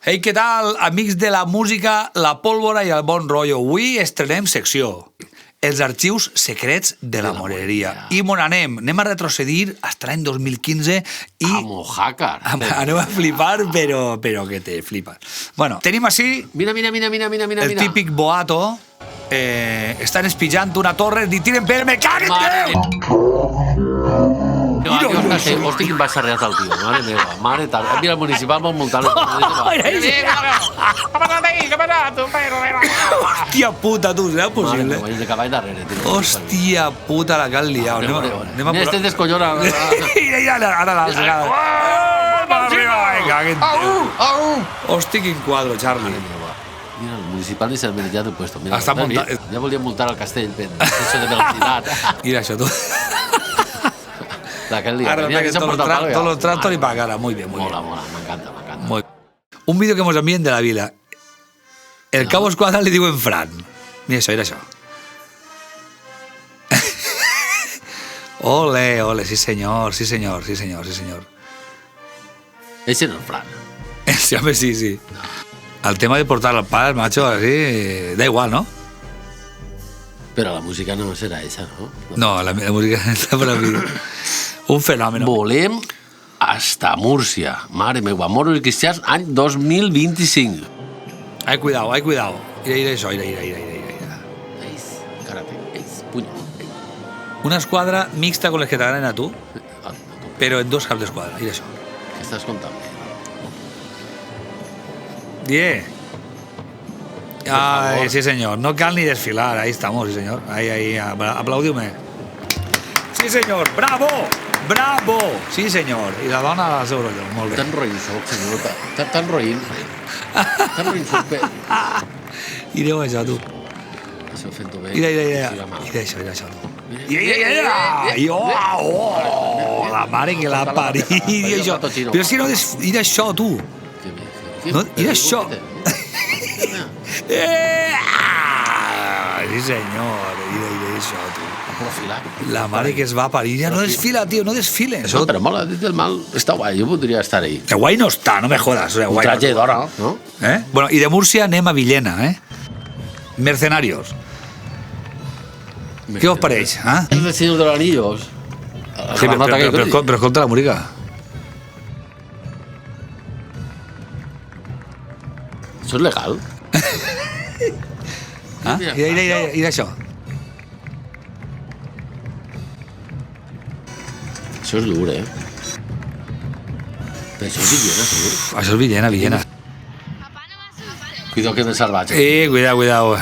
Ei, què tal, amics de la música, la pólvora i el bon rotllo? Avui estrenem secció. Els arxius secrets de la moreria. I mon anem a retrocedir fins l'any 2015 i... A Mojácar. Anem a flipar, però que te flipes. Bueno, tenim així... Mira. El típic boato. Estan espitjant una torre i tiren per... Me caguen, Déu! Hosti, quin basarreat el tio. Mare meva, mare tal. Mira, el municipal vol multar. Hòstia puta, tu, serà possible? Mare, de cavall darrere. Hòstia puta, la que han liat. Mira, este descollona. Mira, ara l'has cagat. Hòstia, quin quadro, Charlie. Mira, el municipal ni se'l mereixia del puesto. Està muntat. Ja volia multar al castell per exceso de velocitat. Mira això, tu. Ahora todos los tractores y para cara. Muy bien, muy bien. Mola, me encanta. Un vídeo que nos envíen de la vila. El Cabo Escuadra le digo en Fran. Mira eso. Ole, sí señor. Ese no es Fran. Sí, hombre, sí. Al tema de portar al padre, macho, así, da igual, ¿no? Pero la música no será esa, ¿no? No, la música está para mí. Un fenòmeno. Volem hasta Múrcia. Mare meva, moros i cristians, any 2025. Ai, cuidao. Mira això, mira. Karate, puny. Una esquadra mixta con les que t'agraden a tu, però en dos caps d'esquadra. Mira això. Què estàs contant? Ay, sí, señor. No cal ni desfilar. Ahí estamos, sí, señor. Ahí. Aplaudiu-me. Sí, señor. Bravo! Sí, senyor. I la dona a la seu rotllo. Molt bé. Tan roïn soc, senyor. Tan roïn. Tan roïn soc. Mireu això, tu. Això fent-ho bé. Mira això, tu. La mare que l'ha parit. Però si no... Mira això, tu. Mira això. Sí, senyor. Mira això, tu. La mare que es va parir. Ja no desfila, tio, no desfila. No, però mola, dit el mal, està guai. Jo podria estar ahí. Que guai no està, no me jodas. Un traje d'hora, no? Bueno, i de Múrcia anem a Villena, Mercenarios. Què us pareix? El Señor de los Anillos. Sí, però escolta la música. Això és legal? Mira això. Això és dur, Però això és Villena, segur? Això és Villena. Cuidado que me salvatge. Cuidado.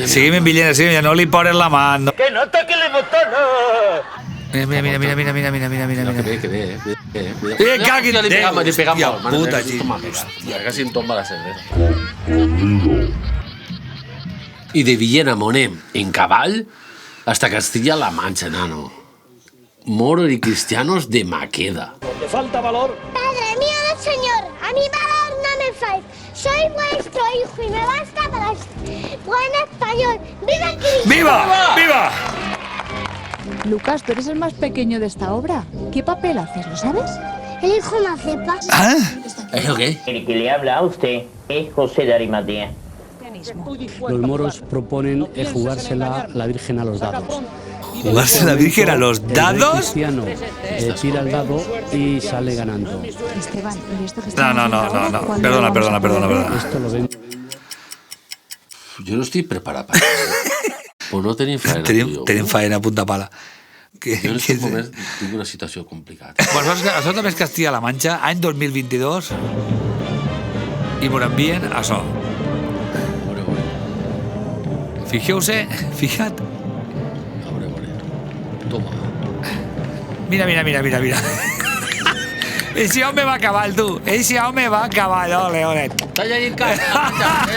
Seguim en Villena, ja no li pores la mà. Que no toque el botón. Mira. Que bé. Cagui, li pegam hòstia, molt. Puta, Quasi em tomba la cervesa. I de Villena monem en cavall hasta Castilla-La Mancha, nano. Moros y cristianos de Maqueda. ¿Te falta valor? Padre mío, Señor, a mí valor no me falta. Soy vuestro hijo y me basta para buen español. ¡Viva Cristo! ¡Viva! Lucas, tú eres el más pequeño de esta obra. ¿Qué papel haces, lo sabes? El hijo Macepa. ¿Eso qué? El que le habla a usted es José de Arimatea. Los moros proponen jugársela la Virgen a los dados. ¿Jugarse la Virgen a los dados? El cristiano tira el dado y sale ganando. Esteban, ¿y esto que No. Perdona. Esto lo ven. Yo no estoy preparado para eso. Pues no tenim faena. Tenim faena a punta pala. Jo en aquest moment tinc una situació complicada. Això també és Castilla-La Mancha, any 2022, i m'ho envien a això. Fija't. Toma. Mira. Ese home va a cavall, tu. Ole. Talla ahí en casa.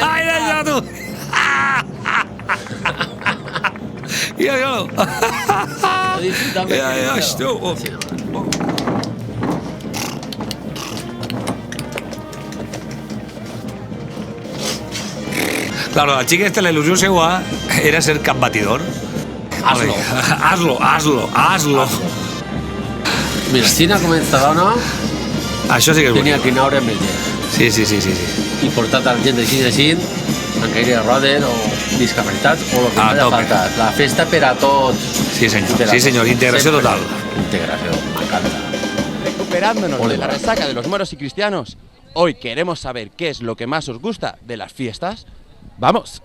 Ai, deixa tu. Mira. Claro, a xic la il·lusió seua era ser cap batidor. Hazlo. Mira, si no comença dona, Això sí que és tenia bonic. que anar amb el gel. Sí. I portar tant gent així, en caire de rodes o discapacitats o el que A m'ha tope. faltat. La festa per a tots. Sí, senyor. Per a Sí, senyor. tots. Integració Sempre. total. Integració, m'encanta. Recuperándonos Ole, de la va. resaca de los moros y cristianos, hoy queremos saber qué es lo que más os gusta de las fiestas. ¡Vamos!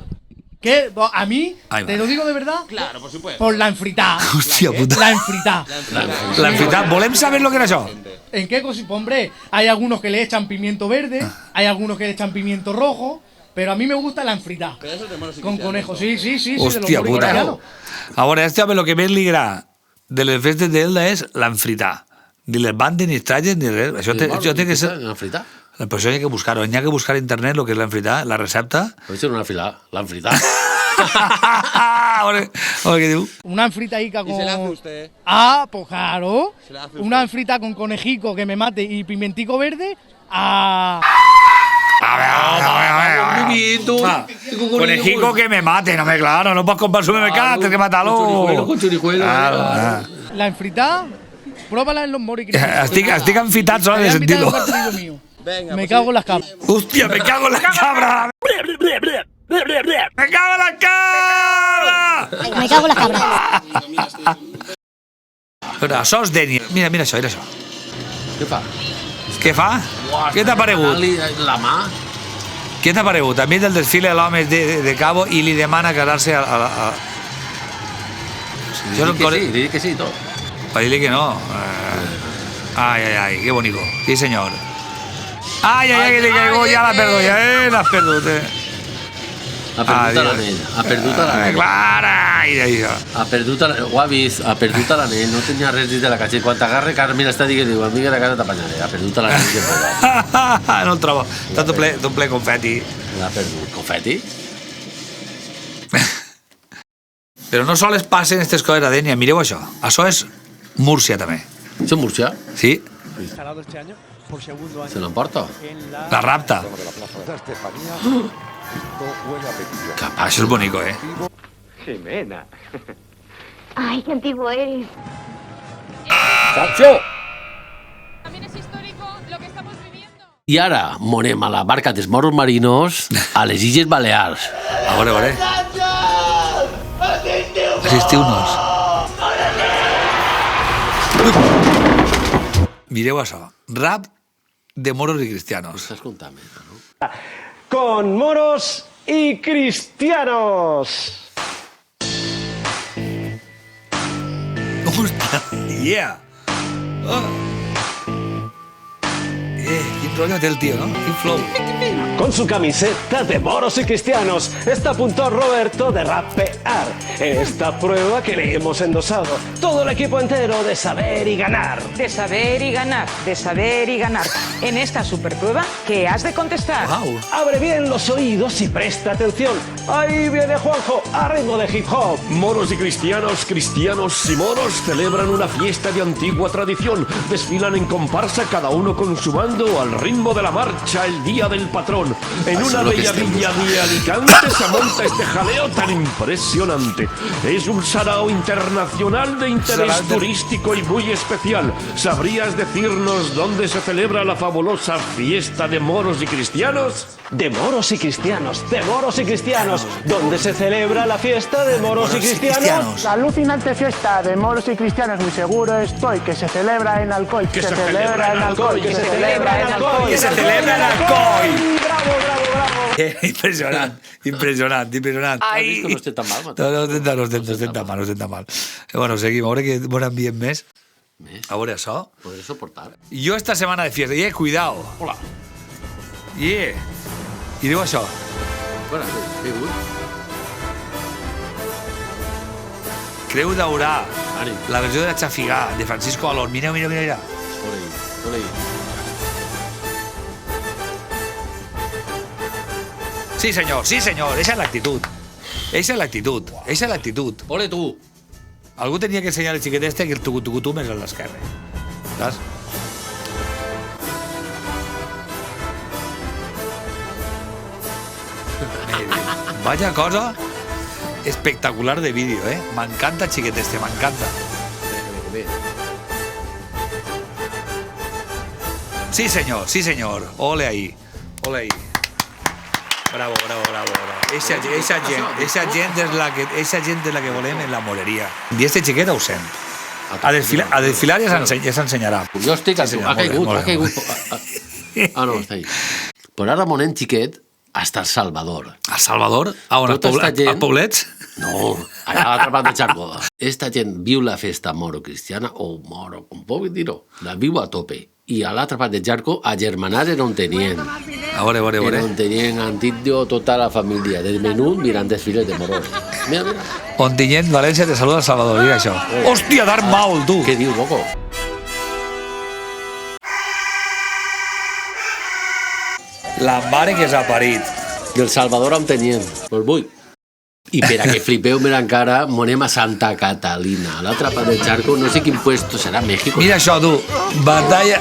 ¿Qué? A mí, Ahí va. te lo digo de verdad, Claro, por supuesto. por la enfritada. Hòstia puta. La enfritada. La veritat, volem saber lo que era això? ¿En qué consiste? Hombre, hay algunos que le echan pimiento verde, hay algunos que le echan pimiento rojo, pero a mí me gusta la enfritada. Con conejo, sí, de los Hòstia moros puta. cristianos. A veure, este home el que més li agrada de les festes d'Elda és l'enfritar. Ni les bandes, ni els trajes, ni res. Això té que ser... Una frita? Per això hi ha que buscar-ho. Hi ha que buscar a internet el que és l'enfritar, la recepta. Pot ser una fila, l'han fritat. A veure què diu. Una enfritadica con... ¿Y se la hace usted? Ah, pues claro. Se la hace Una usted. enfrita con conejico que me mate y pimentico verde. Ah, A ver. Conejico que me mate, no me claro, no pots comprar al supermercat, tens que matar-lo. Con chorijuelo. la enfritada, pruébala en los moros y cristianos. Estic enfitat sola de Me voy a invitar a sentir-lo. un cartelillo mío. Venga, Me pues cago en las cabras. Hòstia, me cago en la cabra. Me cago en la cabra. Me cago en la cabra. Però això és Deni. Mira això, mira això. Què fa? Què fa? Què t'ha paregut? Anar-li la mà. Què t'ha paregut? A mi del desfile l'home de Cabo i li demana casar-se a... Yo no Li dic que sí, tot. Para dile que no. Ay, qué bonito. Sí, señor. Ay, que te caigo, ya la perdo, la perdo. Ha perdut l'anell. Ha perdut l'anell. Clara! Ha perdut l'anell. Ho ha vist. Ha perdut l'anell. No tenia res dins de la caixeta. Quan t'agarre, Carmina està dient, diu, amiga de casa t'apanyaré. Ha perdut l'anell que posa. No el trobo. Està tot ple confeti. L'ha perdut. Confeti? Però no sols passen aquestes coses a Dènia. Mireu això. Això és Múrcia, també. Això és Múrcia? Sí? Se l'emporta? La rapta. Capaz. Això és bonico, eh? Ay, qué antiguo eres. También es histórico lo que estamos viviendo. I ara monem a la barca dels moros marinos a les Illes Balears. A veure. Assistiu-nos. Mireu això. Rap de moros i cristianos. Estàs contant, no? Con moros y cristianos. Hòstia, yeah. Quin rotllo té el tio, no? Quin flow. Con su camiseta de moros y cristianos está a punto Roberto de rapear en esta prueba que le hemos endosado todo el equipo entero de saber y ganar. De saber y ganar, de saber y ganar. En esta superprueba, ¿qué has de contestar? Wow. Abre bien los oídos y presta atención. Ahí viene Juanjo a ritmo de hip hop. Moros y cristianos, cristianos y moros celebran una fiesta de antigua tradición. Desfilan en comparsa, cada uno con su bando, al ritmo de la marcha, el día del patrón. En Eso una es lo que bella estamos. villa de Alicante se monta este jaleo tan impresionante. Es un sarao internacional de interés turístico y muy especial. ¿Sabrías decirnos dónde se celebra la fabulosa fiesta de moros y cristianos? De moros y cristianos, de moros y cristianos. ¿Dónde se celebra la fiesta de moros y cristianos? La alucinante fiesta de moros y cristianos, muy seguro estoy, que se celebra en Alcoy. Que se celebra en Alcoy, Que se celebra en Alcoy. Que se celebra en Alcoy. Bravo, bravo, bravo. Impressionant. Has vist que no estic tan mal, Mateu? No estem tan mal. Bueno, seguim, a veure què m'ho enviem més. A veure això. Podré soportar. Jo esta setmana de fiesta, cuidao. Hola. I diu això. Bueno, he vingut. Creu Daurà, Ànim. la versió de la Xafigà, de Francisco Alor. Mira. Ole. Sí, senyor, esa es l'actitud. Ole, tu. Algú tenia que ensenyar al xiquet este que el tucutucutum és a l'esquerra. Saps? Vaya cosa espectacular de vídeo, ¿eh? M'encanta el xiquet este, m'encanta. Sí, señor. Ole ahí. Ole ahí. Bravo. Eixa gent és la que volem en la moreria. I este xiquet ho sent. A desfilar ja s'ensenyarà. Jo estic... Ha caigut. Ah, no, està ahí. Però ara monem xiquet hasta El Salvador. A Salvador? A on? A Poblets? No, allà a l'altra part de Charco. Esta gent viu la festa moro-cristiana, o moro, com puc dir-ho, la viu a tope. I a l'altra part de Charco, a Germanat era on tenien. A veure. Era on tenien Antidio, tota la família, del menú mirant desfiles de moros. Mira. Ontinyent, València, te saluda El Salvador, mira això. Hòstia, Darth Maul, tu! Què dius, loco? La mare que s'ha parit. I El Salvador on tenien. Pues vull. I per a que flipeu més encara, monem a Santa Catalina. A l'altra part del Charco, no sé quin puesto serà, México. Mira això, tu. Batalla...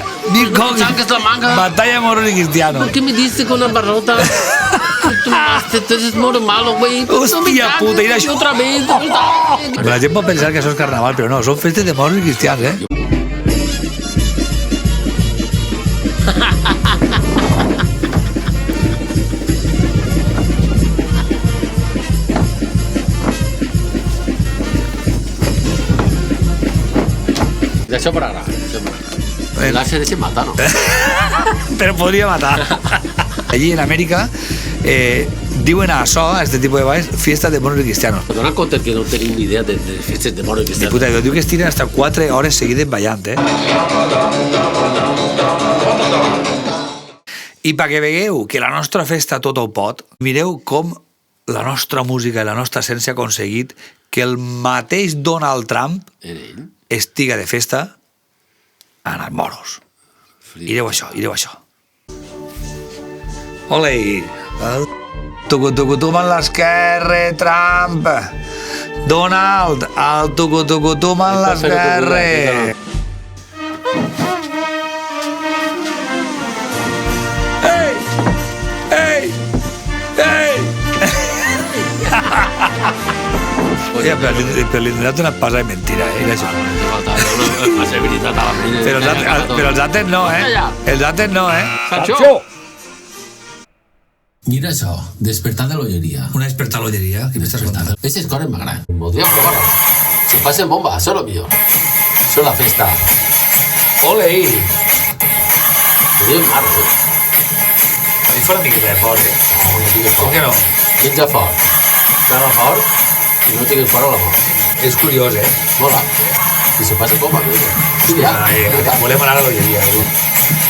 Batalla moros y cristianos. ¿Por qué me diste con la barrota? Tú eres moro malo, güey. Hòstia puta, mira això. Otra vez. La gent pot pensar que això és carnaval, però no, són festes de moros i cristians, eh? Això per ara. L'Axe deixa matar, no? Però podria matar. Allí en Amèrica diuen a això, a este tipus de balls, fiesta de moros i cristianos. Dona compte que no tenim ni idea de festes de moros i cristianos. Puta, diu que es tiren hasta 4 hores seguides ballant, eh? I perquè vegueu que la nostra festa tot ho pot, mireu com la nostra música i la nostra essència ha aconseguit que el mateix Donald Trump estiga de festa en els moros. Ireu això. Ole! Tucutucutum en l'esquerre, Trump! Donald, el tucutucutum en l'esquerre! Oye, però li he donat una pasa de mentira, eh? Però els altres no, eh? Els altres no, eh? Sancho! Mira això, despertar de l'olleria. Una despertar a l'olleria? Aquestes coses m'agraden. Voldria provar-ho. Se passen bomba, això és el millor. Això és la festa. Ole! Ho diuen març, eh? A mi fa una miqueta de fort, eh? Com que no? Menja fort. Caga fort i no tinguis fora la mort. És curiós, eh? Mola. I se passa com a mi. Volem anar a l'olleria.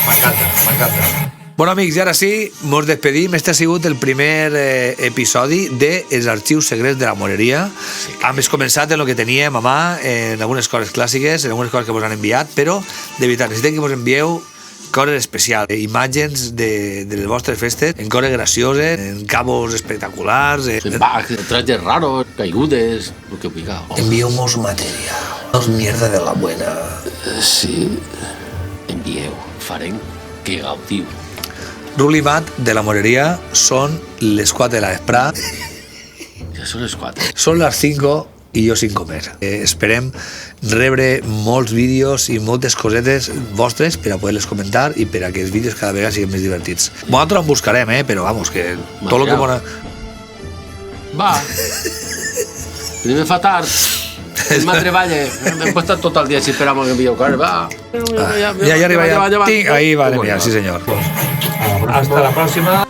M'encanta. Bueno, amics, i ara sí, mos despedim. Este ha sigut el primer episodi de Els arxius secrets de la moreria. Hem començat en el que teníem a mà, en algunes coses clàssiques, en algunes coses que vos han enviat, però, de veritat, necessitem que vos envieu coses especials, imatges de les vostres festes, en coses gracioses, en cabos espectaculars... En trajes raros, caigudes, el que vulgueu. Envieu-mos material. No és mierda de la buena. Sí, envieu. Farem que gaudiu. Rulimat de la moreria són les 4 de la vesprà. Ja són les 4. Són les 5 i jo 5 més. Esperem rebre molts vídeos i moltes cosetes vostres per a poder-les comentar i per a que els vídeos cada vegada siguin més divertits. Nosaltres en buscarem, però vamos, que tot el que bona... Va. Primer fa tard. El me treballa. Hem estat tot el dia si esperamos que envieu coses. Va. Ja arriba, ja. Ahí, vale, mira, sí senyor. Hasta la próxima.